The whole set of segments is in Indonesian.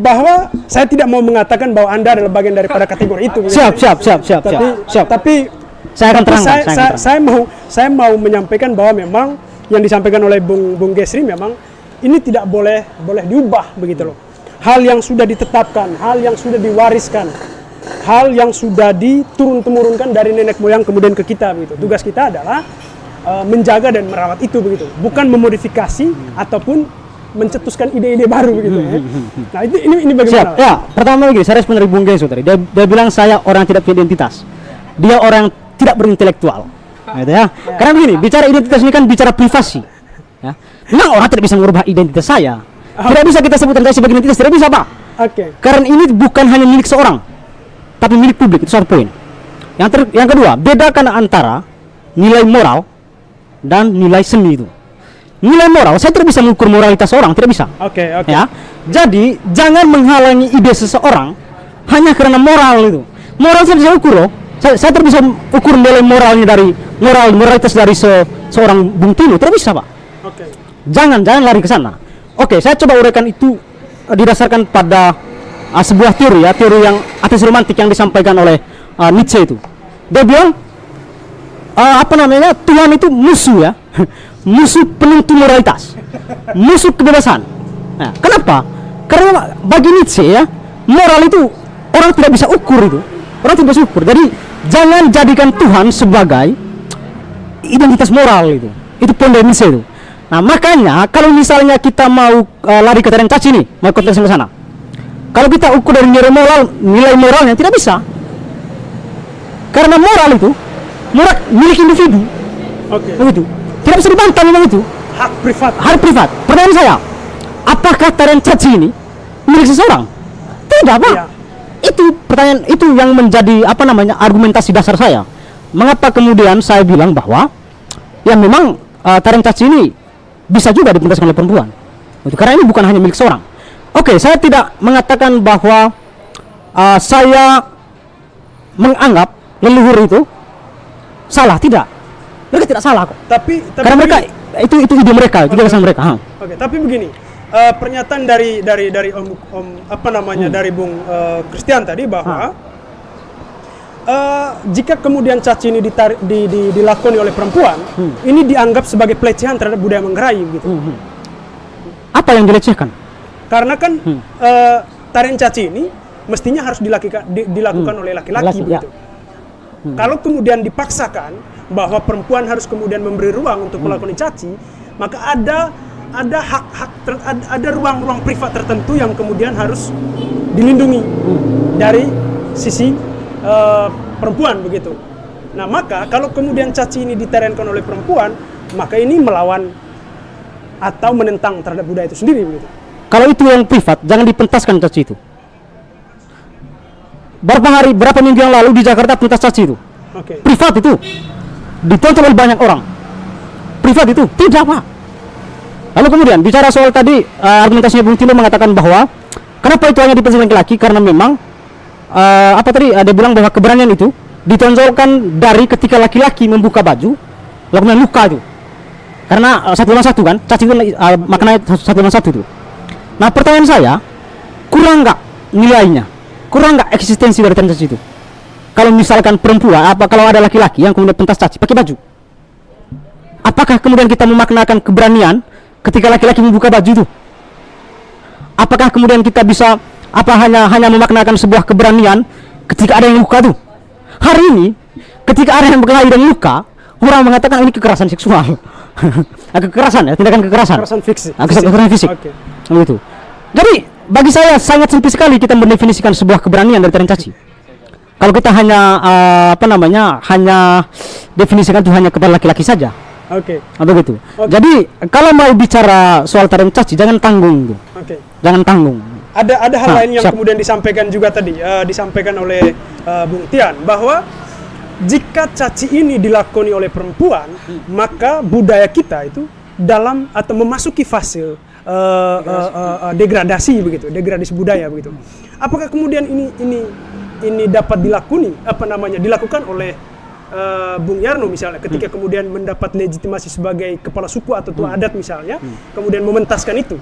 bahwa saya tidak mau mengatakan bahwa Anda adalah bagian daripada kategori itu. Siap. Tapi Saya akan terangkan. saya mau menyampaikan bahwa memang yang disampaikan oleh Bung Gesri memang ini tidak boleh diubah begitu loh. Hal yang sudah ditetapkan, hal yang sudah diwariskan, hal yang sudah diturun-temurunkan dari nenek moyang kemudian ke kita begitu. Tugas kita adalah menjaga dan merawat itu begitu, bukan memodifikasi ataupun mencetuskan ide-ide baru begitu ya. Nah ini bagaimana? Siap. Ya, pertama begini, saya respon dari Bung Genso tadi. Dia bilang saya orang tidak punya identitas. Dia orang tidak berintelektual. Gitu ya. Karena begini, bicara identitas ini kan bicara privasi. Ya. Memang orang tidak bisa mengubah identitas saya. Tidak bisa kita sebutkan saya sebagai identitas, tidak bisa, Pak. Karena ini bukan hanya milik seorang, tapi milik publik, itu satu poin. Yang kedua, bedakan antara nilai moral dan nilai seni itu. Nilai moral, saya tidak bisa mengukur moralitas orang, tidak bisa. Ya. Jadi, jangan menghalangi ide seseorang hanya karena moral itu. Moral saya bisa ukur loh. Saya tidak bisa ukur nilai moralnya dari moralitas dari seorang Bung Tino, tidak bisa, Pak. Jangan lari ke sana. Saya coba uraikan itu didasarkan pada sebuah teori yang ateis romantik yang disampaikan oleh Nietzsche itu. Dia bilang Tuhan itu musuh ya. Musuh penentu moralitas, musuh kebebasan. Nah, kenapa? Karena bagi Nietzsche ya, moral itu orang tidak bisa ukur itu. Orang tidak bisa ukur. Jadi jangan jadikan Tuhan sebagai identitas moral itu. Itu poin dari Nietzsche itu. Nah, makanya kalau misalnya kita mau lari ke Terence Caci nih, mau konteks ke sana. Kalau kita ukur dari nilai moralnya tidak bisa. Karena moral itu milik individu. Begitu. Tidak bisa dibantah memang itu. Hak privat. Pertanyaan saya, apakah Terence Caci ini milik seseorang? Tidak, Pak. Itu pertanyaan itu yang menjadi argumentasi dasar saya. Mengapa kemudian saya bilang bahwa ya memang Terence Caci ini bisa juga dipentaskan oleh perempuan. Karena ini bukan hanya milik seorang. Saya tidak mengatakan bahwa saya menganggap leluhur itu salah, tidak. Mereka tidak salah kok. Tapi karena mereka itu ide mereka, itu gagasan mereka. Tapi begini, pernyataan dari dari Bung Christian tadi bahwa jika kemudian caci ini dilakoni oleh perempuan, ini dianggap sebagai pelecehan terhadap budaya Manggarai gitu. Apa yang dilecehkan? Karena kan tarian caci ini mestinya harus dilakukan oleh laki-laki begitu. Kalau kemudian dipaksakan bahwa perempuan harus kemudian memberi ruang untuk melakukan caci, maka ada ruang-ruang privat tertentu yang kemudian harus dilindungi dari sisi perempuan begitu. Nah, maka kalau kemudian caci ini diterenkan oleh perempuan, maka ini melawan atau menentang terhadap budaya itu sendiri begitu. Kalau itu yang privat, jangan dipentaskan caci itu. Berapa minggu yang lalu di Jakarta pentas caci itu. Privat itu ditonton oleh banyak orang. Privat itu tidak, Pak. Lalu kemudian bicara soal tadi argumentasinya Bung Tino mengatakan bahwa kenapa itu hanya dipentaskan laki-laki, karena memang dia bilang bahwa keberanian itu ditonjolkan dari ketika laki-laki membuka baju lalu kemudian luka itu. Karena satu lawan satu kan, caci itu maknanya satu lawan satu itu. Nah, pertanyaan saya, kurang nggak nilainya? Kurang nggak eksistensi dari pentas itu? Kalau misalkan perempuan, kalau ada laki-laki yang kemudian pentas caci pakai baju, apakah kemudian kita memaknakan keberanian ketika laki-laki membuka baju itu? Apakah kemudian kita bisa hanya memaknakan sebuah keberanian ketika ada yang luka tuh? Hari ini, ketika ada yang berkelahi dan luka, orang mengatakan ini kekerasan seksual. Kekerasan ya, tindakan kekerasan. Kekerasan fisik. Begitu. Jadi bagi saya sangat sempit sekali kita mendefinisikan sebuah keberanian dari Terence Caci. Kalau kita hanya hanya definisikan itu hanya kepada laki-laki saja. Begitu. Jadi kalau mau bicara soal Terence Caci jangan tanggung. Jangan tanggung. Ada hal lain yang kemudian disampaikan juga tadi, disampaikan oleh Bung Tian, bahwa jika caci ini dilakoni oleh perempuan, maka budaya kita itu dalam atau memasuki fase degradasi begitu, degradasi budaya begitu. Apakah kemudian ini dapat dilakukan oleh Bung Yarno misalnya ketika kemudian mendapat legitimasi sebagai kepala suku atau tua adat misalnya, kemudian mementaskan itu?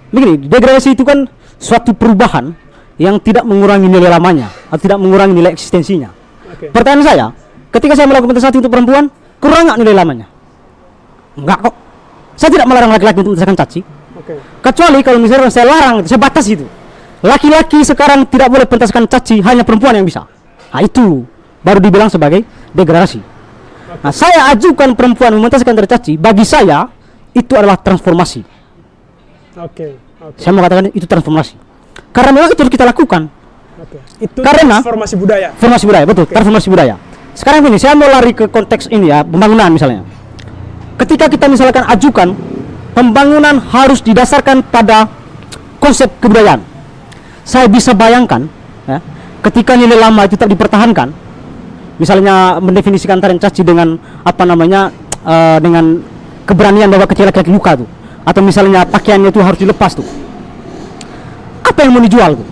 begini, degradasi itu kan suatu perubahan yang tidak mengurangi nilai lamanya atau tidak mengurangi nilai eksistensinya. Oke. Pertanyaan saya, ketika saya melakukan mentalisasi untuk perempuan, kurang nggak nilai lamanya? Enggak kok. Saya tidak melarang laki-laki untuk mentaskan caci. Oke. Kecuali kalau misalnya saya larang, saya batas itu. Laki-laki sekarang tidak boleh pentaskan caci, hanya perempuan yang bisa. Nah itu baru dibilang sebagai degradasi. Nah saya ajukan perempuan mementaskan dari caci, bagi saya itu adalah transformasi. Oke. Oke. Saya mau katakan itu transformasi. Karena memang itu harus kita lakukan. Oke. Itu Karena- transformasi budaya. Transformasi budaya, betul, transformasi budaya. Sekarang ini saya mau lari ke konteks ini ya, pembangunan misalnya. Ketika kita misalkan ajukan pembangunan harus didasarkan pada konsep kebudayaan. Saya bisa bayangkan ya, ketika nilai lama itu tetap dipertahankan, misalnya mendefinisikan tarian caci dengan apa namanya dengan keberanian bahwa kecil laki-laki luka tuh, atau misalnya pakaiannya itu harus dilepas tuh. Apa yang mau dijual tuh?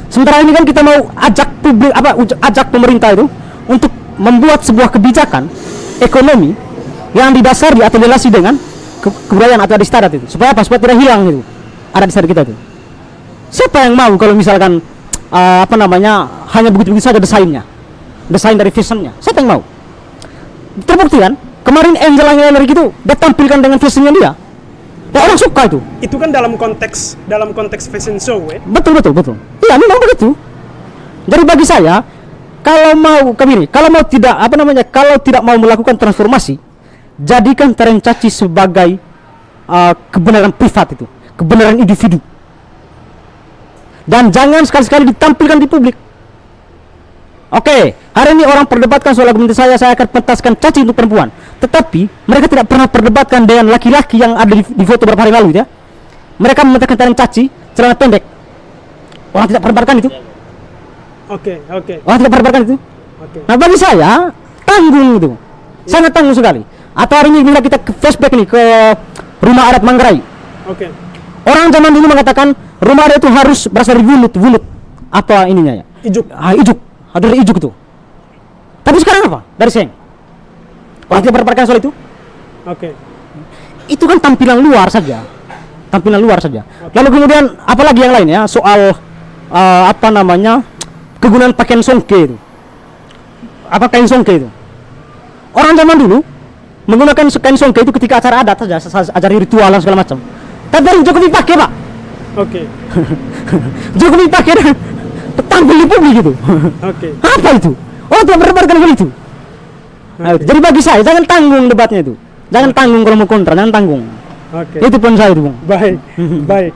Sementara ini kan kita mau ajak publik ajak pemerintah itu untuk membuat sebuah kebijakan ekonomi yang didasari atau relasi dengan kebudayaan atau istiadat itu. Supaya apa? Supaya tidak hilang itu adat istiadat kita itu. Siapa yang mau kalau misalkan hanya begitu-begitu saja desain dari fashionnya? Siapa yang mau? Terbukti kan? Kemarin Angela Energy itu dia tampilkan dengan fashionnya dia. Ya, orang suka itu. Itu kan dalam konteks fashion show ya. Betul. Iya, memang begitu. Jadi bagi saya, kalau tidak mau melakukan transformasi, jadikan tarian caci sebagai kebenaran privat itu, kebenaran individu. Dan jangan sekali-sekali ditampilkan di publik. Oke, hari ini orang perdebatkan soal argumentasi saya akan pentaskan caci untuk perempuan. Tetapi mereka tidak pernah perdebatkan dengan laki-laki yang ada di foto beberapa hari lalu ya. Mereka mementaskan tarian caci celana pendek. Orang tidak perdebatkan itu. Oke. Orang tidak perdebatkan itu. Oke. Nah bagi saya tanggung itu, sangat tanggung sekali. Atau hari ini bila kita ke flashback nih ke rumah adat Manggarai. Oke. Orang zaman dulu mengatakan rumah adat itu harus berasal dari wulut. Apa ininya ya? Ijuk. Ijuk. Ada dari ijuk itu. Tapi sekarang apa? Dari seng. Orang tidak perdebatkan soal itu. Oke. Itu kan tampilan luar saja. Lalu kemudian apalagi yang lain ya soal kegunaan pakaian songke itu. Apa kain songke itu? Orang zaman dulu menggunakan kain songke itu ketika acara adat saja, acara ritual dan segala macam. Tapi baru Jokowi pakai, Pak. Oke. Jokowi pakai dan tampil di publik gitu. Oke. Apa itu? Oh, tidak berdebatkan soal itu. Nah, jadi bagi saya jangan tanggung debatnya itu. Jangan tanggung kalau mau kontra, jangan tanggung. Oke. Itu pun saya itu, Bung. Baik.